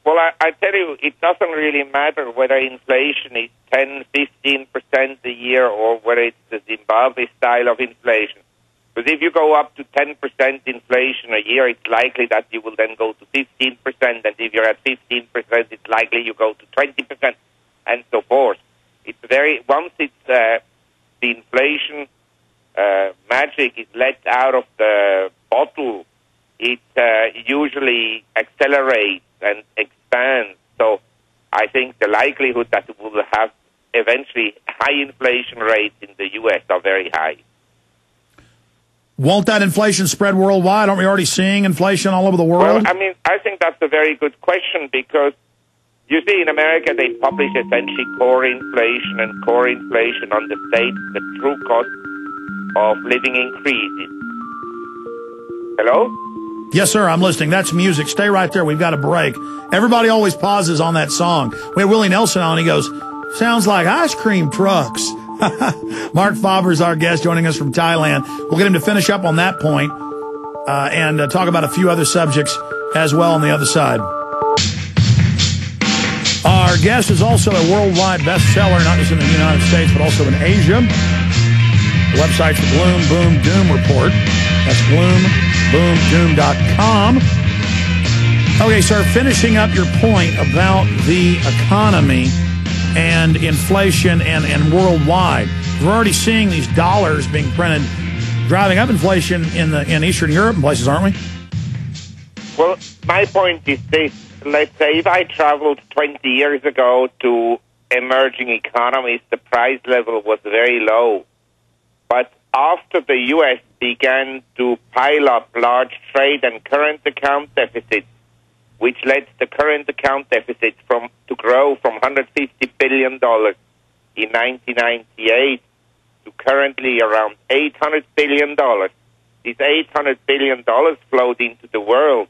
Well, I tell you, it doesn't really matter whether inflation is 10, 15% a year or whether it's the Zimbabwe style of inflation. Because if you go up to 10% inflation a year, it's likely that you will then go to 15%. And if you're at 15%, it's likely you go to 20% and so forth. It's once it's the inflation magic is let out of the bottle, it usually accelerates and expands. So I think the likelihood that we will have eventually high inflation rates in the U.S. are very high. Won't that inflation spread worldwide? Aren't we already seeing inflation all over the world? Well, I think that's a very good question because, you see, in America, they publish essentially core inflation, and core inflation understates the true cost of living increases. Hello? Yes, sir, I'm listening. That's music. Stay right there. We've got a break. Everybody always pauses on that song. We had Willie Nelson on. He goes, sounds like ice cream trucks. Marc Faber is our guest, joining us from Thailand. We'll get him to finish up on that point, and talk about a few other subjects as well on the other side. Our guest is also a worldwide bestseller, not just in the United States, but also in Asia. The website's the Gloom Boom Doom Report. That's gloomboomdoom.com. Okay, sir, finishing up your point about the economy and inflation and worldwide. We're already seeing these dollars being printed, driving up inflation in Eastern Europe and places, aren't we? Well, my point is this. Let's say if I traveled 20 years ago to emerging economies, the price level was very low. But after the U.S. began to pile up large trade and current account deficits, which led the current account deficit to grow from $150 billion in 1998 to currently around $800 billion. These $800 billion flowed into the world,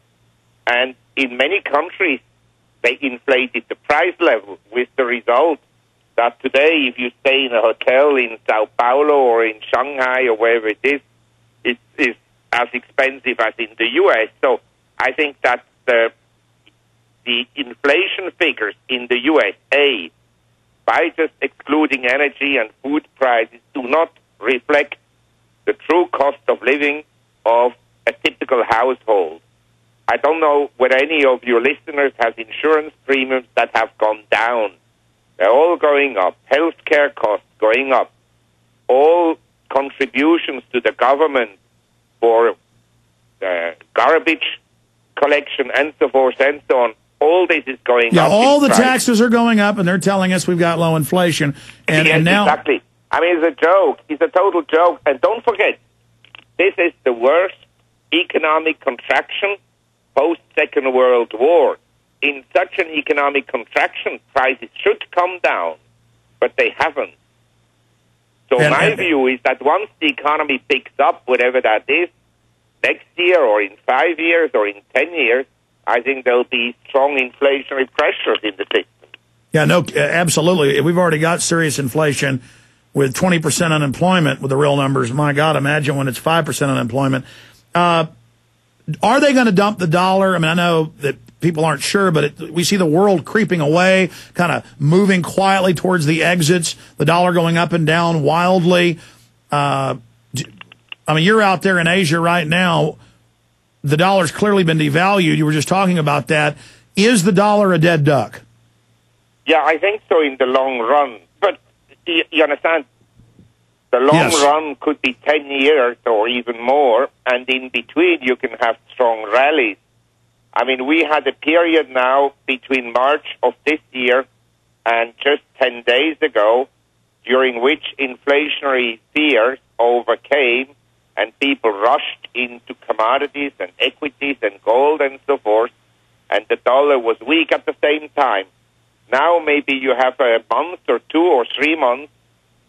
and in many countries, they inflated the price level, with the result that today, if you stay in a hotel in Sao Paulo or in Shanghai or wherever it is as expensive as in the U.S. So I think that the inflation figures in the USA, by just excluding energy and food prices, do not reflect the true cost of living of a typical household. I don't know whether any of your listeners has insurance premiums that have gone down. They're all going up. Healthcare costs going up. All contributions to the government for garbage collection and so forth and so on. All this is going up. Yeah, all the taxes are going up, and they're telling us we've got low inflation. Yes, and now, exactly. I mean, it's a joke. It's a total joke. And don't forget, this is the worst economic contraction post-Second World War. In such an economic contraction, prices should come down, but they haven't. So my view is that once the economy picks up, whatever that is, next year or in 5 years or in 10 years, I think there'll be strong inflationary pressures in the system. Yeah, no, absolutely. We've already got serious inflation with 20% unemployment with the real numbers. My God, imagine when it's 5% unemployment. Are they going to dump the dollar? I mean, I know that people aren't sure, but we see the world creeping away, kind of moving quietly towards the exits, the dollar going up and down wildly. I mean, you're out there in Asia right now. The dollar's clearly been devalued. You were just talking about that. Is the dollar a dead duck? Yeah, I think so in the long run. But you understand, the long run could be 10 years or even more, and in between you can have strong rallies. I mean, we had a period now between March of this year and just 10 days ago during which inflationary fears overcame and people rushed into commodities and equities and gold and so forth, and the dollar was weak at the same time. Now maybe you have a month or 2 or 3 months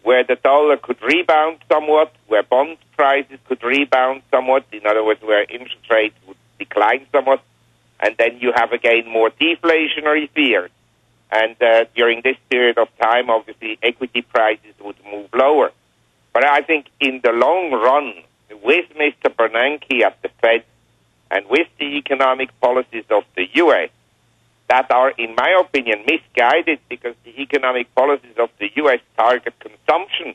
where the dollar could rebound somewhat, where bond prices could rebound somewhat, in other words, where interest rates would decline somewhat, and then you have again more deflationary fears. And during this period of time, obviously, equity prices would move lower. But I think in the long run, with Mr. Bernanke at the Fed and with the economic policies of the U.S., that are, in my opinion, misguided because the economic policies of the U.S. target consumption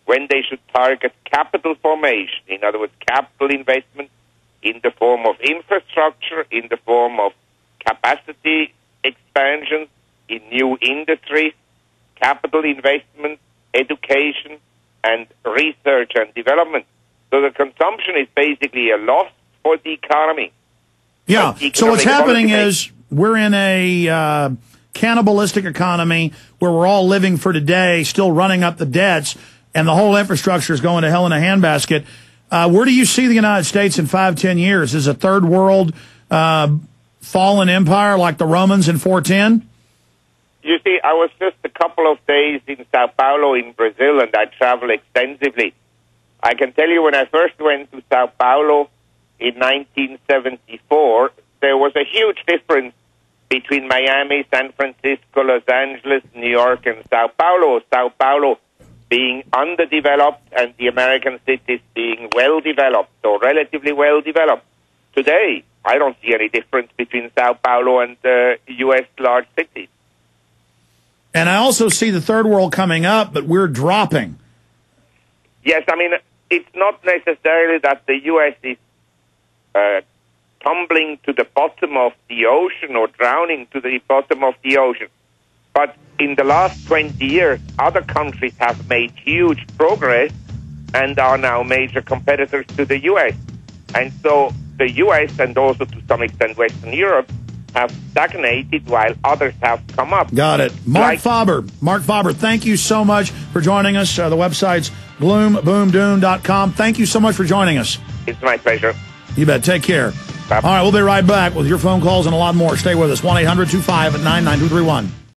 when they should target capital formation. In other words, capital investment in the form of infrastructure, in the form of capacity expansion, in new industries, capital investment, education, and research and development. So the consumption is basically a loss for the economy. Yeah, so what's happening is we're in a cannibalistic economy where we're all living for today, still running up the debts, and the whole infrastructure is going to hell in a handbasket. Where do you see the United States in 5-10 years? Is a third world fallen empire like the Romans in 410? You see, I was just a couple of days in Sao Paulo in Brazil, and I travel extensively. I can tell you when I first went to Sao Paulo in 1974, there was a huge difference between Miami, San Francisco, Los Angeles, New York, and Sao Paulo. Sao Paulo being underdeveloped and the American cities being well-developed, or relatively well-developed. Today, I don't see any difference between Sao Paulo and U.S. large cities. And I also see the third world coming up, but we're dropping. Yes, I mean, it's not necessarily that the U.S. is tumbling to the bottom of the ocean or drowning to the bottom of the ocean. But in the last 20 years, other countries have made huge progress and are now major competitors to the U.S. And so the U.S. and also to some extent Western Europe have stagnated while others have come up. Got it. Marc Faber, thank you so much for joining us. The website's gloomboomdoom.com. Thank you so much for joining us. It's my pleasure. You bet. Take care. Bye. All right, we'll be right back with your phone calls and a lot more. Stay with us. 1-800-259-9231.